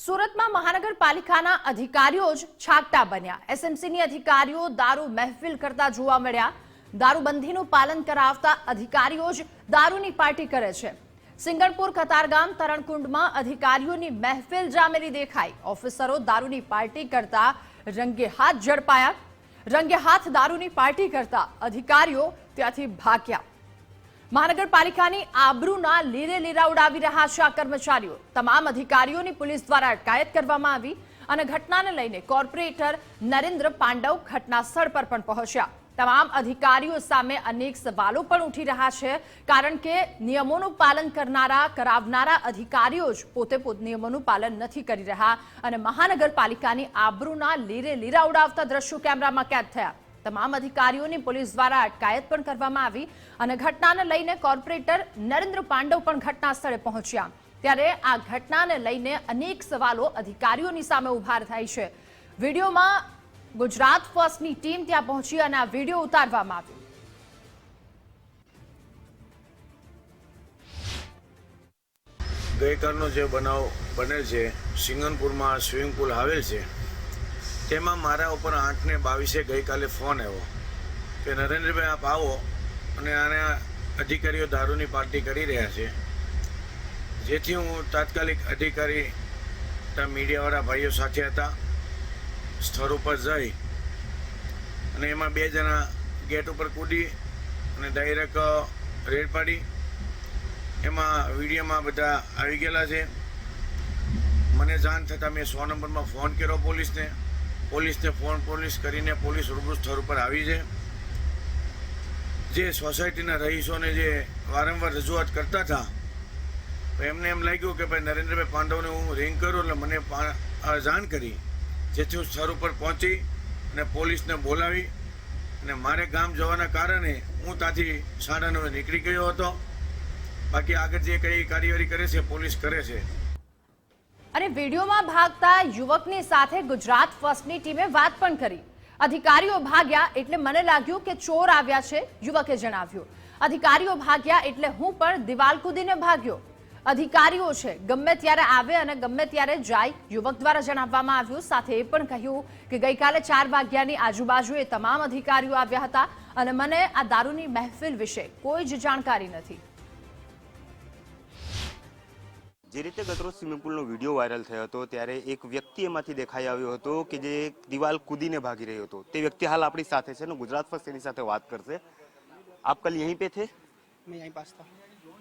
સુરતમાં મહાનગરપાલિકાના અધિકારીઓ જ છાકટા બન્યા। એસએમસીની અધિકારીઓ દારૂ મહેફિલ કરતા જોવા મળ્યા। દારૂબંધીનું પાલન કરાવતા અધિકારીઓ જ દારૂની પાર્ટી કરે છે। સિંગણપુર કતારગામ તરણકુંડમાં અધિકારીઓની મહેફિલ જામેલી દેખાઈ। ઓફિસરો દારૂની પાર્ટી કરતા રંગે હાથ ઝડપાયા। રંગે હાથ દારૂની પાર્ટી કરતા અધિકારીઓ ત્યાંથી ભાગ્યા। મહાનગરપાલિકાની આબરૂના લીરે લીરા ઉડાવી રહ્યા છે આ કર્મચારીઓ। તમામ અધિકારીઓની પોલીસ દ્વારા અટકાયત કરવામાં આવી અને ઘટનાને લઈને કોર્પોરેટર નરેન્દ્ર પાંડવ ઘટના સ્થળ પર પણ પહોંચ્યા। તમામ અધિકારીઓ સામે અનેક સવાલો પણ ઉઠી રહ્યા છે, કારણ કે નિયમોનું પાલન કરાવનારા અધિકારીઓ જ પોતે નિયમોનું પાલન નથી કરી રહ્યા અને મહાનગરપાલિકાની આબરૂના લીરે લીરા ઉડાવતા દ્રશ્યો કેમેરામાં કેદ થયા। તમામ અધિકારીઓની પોલીસ દ્વારા અટકાયત પણ કરવામાં આવી અને ઘટનાને લઈને કોર્પોરેટર નરેન્દ્ર પાંડવ પણ ઘટના સ્થળે પહોંચ્યા। ત્યારે આ ઘટનાને લઈને અનેક સવાલો અધિકારીઓની સામે ઉભા થાય છે। વિડીયોમાં ગુજરાત ફર્સ્ટની ટીમ ત્યાં પહોંચી અને આ વિડીયો ઉતારવામાં આવ્યો। ગઈકાલનો જે બનાવ બનેલ છે, સિંગણપુરમાં સ્વિમિંગ પુલ આવેલ છે, તેમાં મારા ઉપર 8:22 ગઈકાલે ફોન આવ્યો કે નરેન્દ્રભાઈ આપ આવો અને આના અધિકારીઓ દારૂની પાર્ટી કરી રહ્યા છે। જેથી હું તાત્કાલિક અધિકારી મીડિયાવાળા ભાઈઓ સાથે હતા, સ્થળ ઉપર જઈ અને એમાં 2 જણા ગેટ ઉપર કૂદી અને ડાયરેક્ટ રેડ પાડી। એમાં વિડીયોમાં બધા આવી ગયેલા છે। મને જાણ થતાં મેં 100 નંબરમાં ફોન કર્યો પોલીસને પોલીસ કરીને પોલીસ રૂબરૂ સ્થળ ઉપર આવી છે। જે સોસાયટીના રહીશોને જે વારંવાર રજૂઆત કરતા હતા, એમને એમ લાગ્યું કે ભાઈ નરેન્દ્રભાઈ પાંડવને હું રિંગ કરું એટલે મને જાણ કરી, જેથી હું સ્થળ ઉપર પહોંચી અને પોલીસને બોલાવી અને મારે ગામ જવાના કારણે હું ત્યાંથી 9:30 નીકળી ગયો હતો। બાકી આગળ જે કઈ કાર્યવાહી કરે છે પોલીસ કરે છે। અને વિડીયોમાં ભાગતા યુવકની સાથે ગુજરાત ફર્સ્ટની ટીમે વાત પણ કરી। અધિકારીઓ ભાગ્યા એટલે મને લાગ્યું કે ચોર આવ્યા છે, યુવકે જણાવ્યું। અધિકારીઓ ભાગ્યા એટલે હું પણ દિવાલ કૂદીને ભાગ્યો। અધિકારીઓ છે, ગમે ત્યારે આવે અને ગમે ત્યારે જાય, યુવક દ્વારા જણાવવામાં આવ્યું। સાથે એ પણ કહ્યું કે ગઈકાલે 4 વાગ્યાની આજુબાજુ એ તમામ અધિકારીઓ આવ્યા હતા અને મને આ દારૂની મહેફિલ વિશે કોઈ જ જાણકારી નથી। જે રીતે ગતરોજ સ્વિમિંગ પુલનો વિડીયો વાયરલ થયો હતો, ત્યારે એક વ્યક્તિ એમાંથી દેખાઈ આવ્યો હતો કે જે દિવાલ કૂદીને ભાગી રહ્યો હતો। તે વ્યક્તિ હાલ આપણી સાથે છે ને ગુજરાત ફર્સ્ટ એની સાથે વાત કરશે। आप कल यहीं पे थे? मैं यहीं पास था।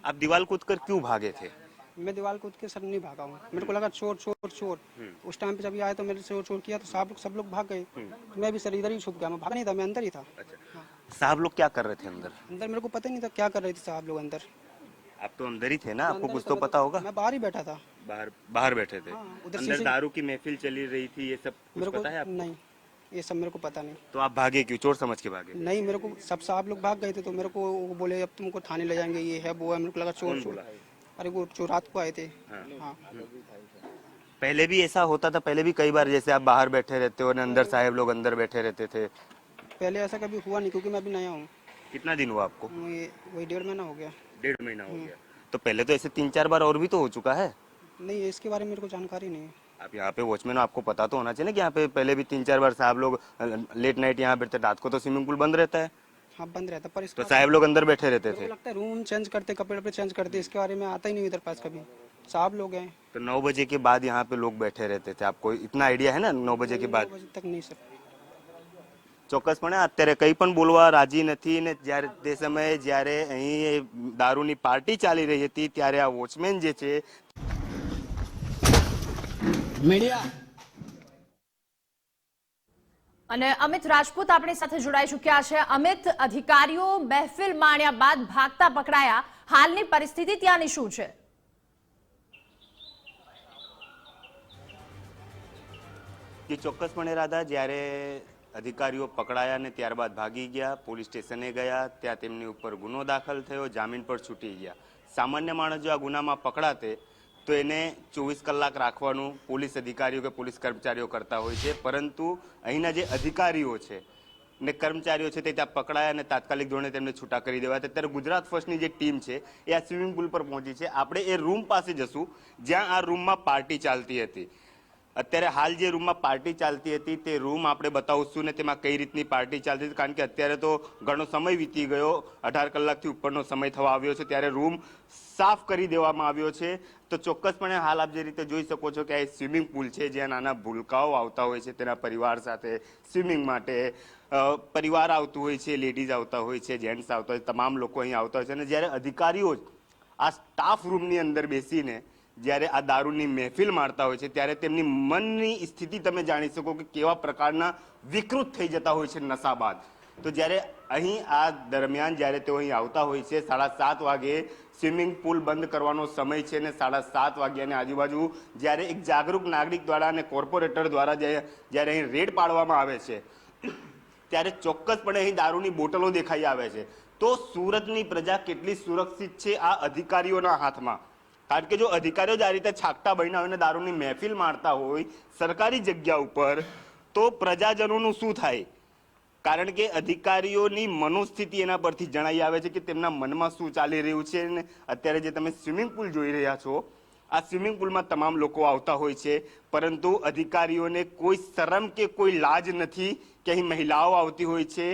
आप दीवार कूद कर क्यों भागे थे? मैं दीवार कूद के सर नहीं भागा हूँ, मेरे को लगा चोर चोर चोर। उस टाइम पे जब ये आए तो मेरे से चोर किया तो सब लोग भाग गए। मैं भी सर इधर ही छुप गया, मैं भागा नहीं था, मैं अंदर ही था। अच्छा। साहब लोग क्या कर रहे थे अंदर? अंदर मेरे को पता नहीं था क्या कर रहे थे साहब लोग अंदर। आप तो अंदर ही थे ना, आपको कुछ तो पता होगा। मैं बाहर ही बैठा था। बाहर बैठे थे। उधर अंदर दारू की महफिल चली रही थी, ये सब कुछ पता है आपको? नहीं, ये सब मेरे को पता नहीं। तो आप भागे क्यों? चोर समझ के भागे? नहीं, मेरे को सब साहब लोग भाग गए थे तो मेरे को वो बोले अब तुमको थाने ले जाएंगे, ये है वो है। मेरे को लगा चोर चोर। अरे वो जो रात को आए थे। हाँ। पहले भी ऐसा होता था? पहले भी कई बार जैसे आप बाहर बैठे रहते हो और अंदर साहब लोग अंदर बैठे रहते थे? पहले ऐसा कभी हुआ नहीं, क्योंकि मैं अभी नया हूँ। कितना दिन हुआ आपको? वही 1.5 महीना हो गया। 1.5 महीना हो गया। तो पहले तो ऐसे 3-4 बार और भी तो हो चुका है। नहीं, इसके बारे में मेरे को जानकारी नहीं है। आप यहाँ पे वॉचमैन, आपको पता तो होना चाहिए ना कि यहाँ पे पहले भी 3-4 बार साहब लोग लेट नाइट यहाँ बैठते। रात को तो स्विमिंग पूल बंद रहता है। हाँ, बंद रहता, पर तो साहब लोग अंदर बैठे रहते थे। लगता है रूम चेंज करते, कपड़े चेंज करते, इसके बारे में आता ही नहीं इधर पास कभी। साहब लोग हैं तो 9 बजे के बाद यहाँ पे लोग बैठे रहते थे, आपको इतना आइडिया है ना? 9 बजे के बाद 9 बजे तक नहीं सर। ચોક્કસપણે અત્યારે કંઈ પણ બોલવા રાજી નથી ને જ્યારે તે સમયે જ્યારે અહીં દારૂની પાર્ટી ચાલી રહી હતી ત્યારે આ વોચમેન જે છે મીડિયા અને અમિત રાજપૂત આપણી સાથે જોડાઈ ચૂક્યા છે। અમિત, અધિકારીઓ મહેફિલ માણ્યા બાદ ભાગતા પકડાયા, હાલની પરિસ્થિતિ ત્યાંની શું છે? કે ચોક્કસપણે રાધા, જ્યારે અધિકારીઓ પકડાયા ને ત્યારબાદ ભાગી ગયા, પોલીસ સ્ટેશને ગયા, ત્યાં તેમની ઉપર ગુનો દાખલ થયો, જામીન પર છૂટી ગયા। સામાન્ય માણસ જો આ ગુનામાં પકડાતે તો એને 24 કલાક રાખવાનું પોલીસ અધિકારીઓ કે પોલીસ કર્મચારીઓ કરતા હોય છે, પરંતુ અહીંના જે અધિકારીઓ છે ને કર્મચારીઓ છે તે ત્યાં પકડાયા અને તાત્કાલિક ધોરણે તેમને છૂટા કરી દેવાયા। ત્યારે ગુજરાત ફર્સ્ટની જે ટીમ છે એ આ સ્વિમિંગ પુલ પર પહોંચી છે। આપણે એ રૂમ પાસે જશું જ્યાં આ રૂમમાં પાર્ટી ચાલતી હતી। અત્યારે હાલ જે રૂમમાં પાર્ટી ચાલતી હતી તે રૂમ આપણે બતાવશું ને તેમાં કઈ રીતની પાર્ટી ચાલતી હતી, કારણ કે અત્યારે તો ઘણો સમય વીતી ગયો, 18 કલાકથી ઉપરનો સમય થવા આવ્યો છે, ત્યારે રૂમ સાફ કરી દેવામાં આવ્યો છે. તો ચોક્કસપણે હાલ આપ જે રીતે જોઈ શકો છો કે આ સ્વિમિંગ પુલ છે જ્યાં નાના ભૂલકાઓ આવતા હોય છે તેના પરિવાર સાથે સ્વિમિંગ માટે. પરિવાર આવતું હોય છે, લેડીઝ આવતા હોય છે, જેન્ટ્સ આવતા હોય, તમામ લોકો અહીં આવતા હોય છે. અને જ્યારે અધિકારીઓ આ સ્ટાફ રૂમની અંદર બેસીને જ્યારે આ દારૂની મહેફિલ મારતા હોય છે ત્યારે તેમની મનની સ્થિતિ તમે જાણી શકો કે કેવા પ્રકારના વિકૃત થઈ જતા હોય છે નશા બાદ. તો જ્યારે અહીં આ દરમિયાન જ્યારે તેઓ અહીં આવતા હોય છે 7:30 વાગે સ્વિમિંગ પુલ બંધ કરવાનો સમય છે ને 7:30 વાગ્યાની આજુબાજુ જ્યારે એક જાગૃત નાગરિક દ્વારા અને કોર્પોરેટર દ્વારા જ્યારે અહીં રેડ પાડવામાં આવે છે ત્યારે ચોક્કસપણે અહીં દારૂની બોટલો દેખાઈ આવે છે. તો સુરતની પ્રજા કેટલી સુરક્ષિત છે આ અધિકારીઓના હાથમાં? કારણ કે જો અધિકારીઓ જ આ રીતે છાકટા બન્યા હોય ને દારૂની મહેફિલ મારતા હોય સરકારી જગ્યા ઉપર તો પ્રજાજનોનું શું થાય? કારણ કે અધિકારીઓની મનોસ્થિતિ એના પરથી જણાઈ આવે છે કે તેમના મનમાં શું ચાલી રહ્યું છે. ને અત્યારે જે તમે સ્વિમિંગ પુલ જોઈ રહ્યા છો આ સ્વિમિંગ પુલમાં તમામ લોકો આવતા હોય છે, પરંતુ અધિકારીઓને કોઈ શરમ કે કોઈ લાજ નથી કે અહીં મહિલાઓ આવતી હોય છે,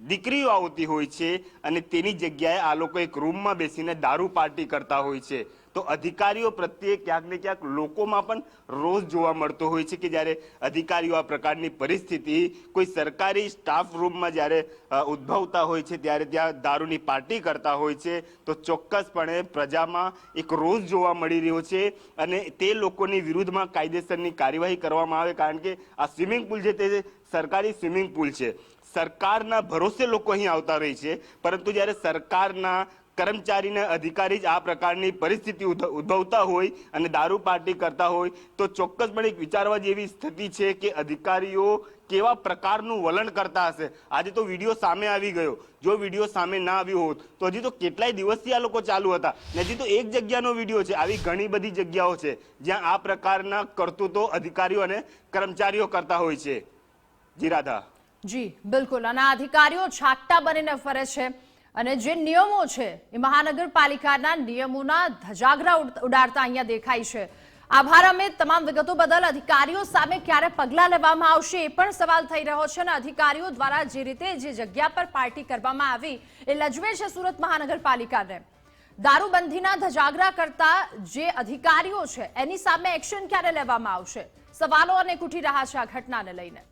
દીકરીઓ આવતી હોય છે અને તેની જગ્યાએ આ લોકો એક રૂમમાં બેસીને દારૂ પાર્ટી કરતા હોય છે. તો અધિકારીઓ પ્રત્યે ક્યાંક ને ક્યાંક લોકોમાં પણ રોષ જોવા મળતો હોય છે કે જ્યારે અધિકારીઓ આ પ્રકારની પરિસ્થિતિ કોઈ સરકારી સ્ટાફ રૂમમાં જ્યારે ઉદ્ભવતા હોય છે ત્યારે ત્યાં દારૂની પાર્ટી કરતા હોય છે તો ચોક્કસપણે પ્રજામાં એક રોષ જોવા મળી રહ્યો છે અને તે લોકોની વિરુદ્ધમાં કાયદેસરની કાર્યવાહી કરવામાં આવે. કારણ કે આ સ્વિમિંગ પુલ છે તે સરકારી સ્વિમિંગ પુલ છે, સરકારના ભરોસે લોકો અહીં આવતા રહે છે, પરંતુ જ્યારે સરકારના કર્મચારીને અધિકારી જ આ પ્રકારની પરિસ્થિતિ ઉદ્ભવતા હોય અને દારૂ પાર્ટી કરતા હોય તો ચોક્કસપણે એક વિચારવા જેવી સ્થિતિ છે કે અધિકારીઓ કેવા પ્રકારનું વલણ કરતા હશે. આજે તો વિડીયો સામે આવી ગયો, જો વિડીયો સામે ના આવ્યો હોત તો હજી તો કેટલાય દિવસથી આ લોકો ચાલુ હતા. હજી તો એક જગ્યાનો વિડીયો છે, આવી ઘણી બધી જગ્યાઓ છે જ્યાં આ પ્રકારના કરતૂતો અધિકારીઓ અને કર્મચારીઓ કરતા હોય છે. જી રાધા. જી બિલકુલ. અને અધિકારીઓ છાકટા બનીને ફરે છે અને જે નિયમો છે એ મહાનગરપાલિકાના નિયમોના ધજાગરા ઉડાડતા અહીંયા દેખાય છે. આભાર અમિત, તમામ વિગતો બદલ. અધિકારીઓ સામે ક્યારે પગલાં લેવામાં આવશે એ પણ સવાલ થઈ રહ્યો છે અને અધિકારીઓ દ્વારા જે રીતે જે જગ્યા પર પાર્ટી કરવામાં આવી એ લજવે છે સુરત મહાનગરપાલિકાને. દારૂબંધીના ધજાગરા કરતા જે અધિકારીઓ છે એની સામે એક્શન ક્યારે લેવામાં આવશે? સવાલો અનેક ઉઠી રહ્યા છે આ ઘટનાને લઈને.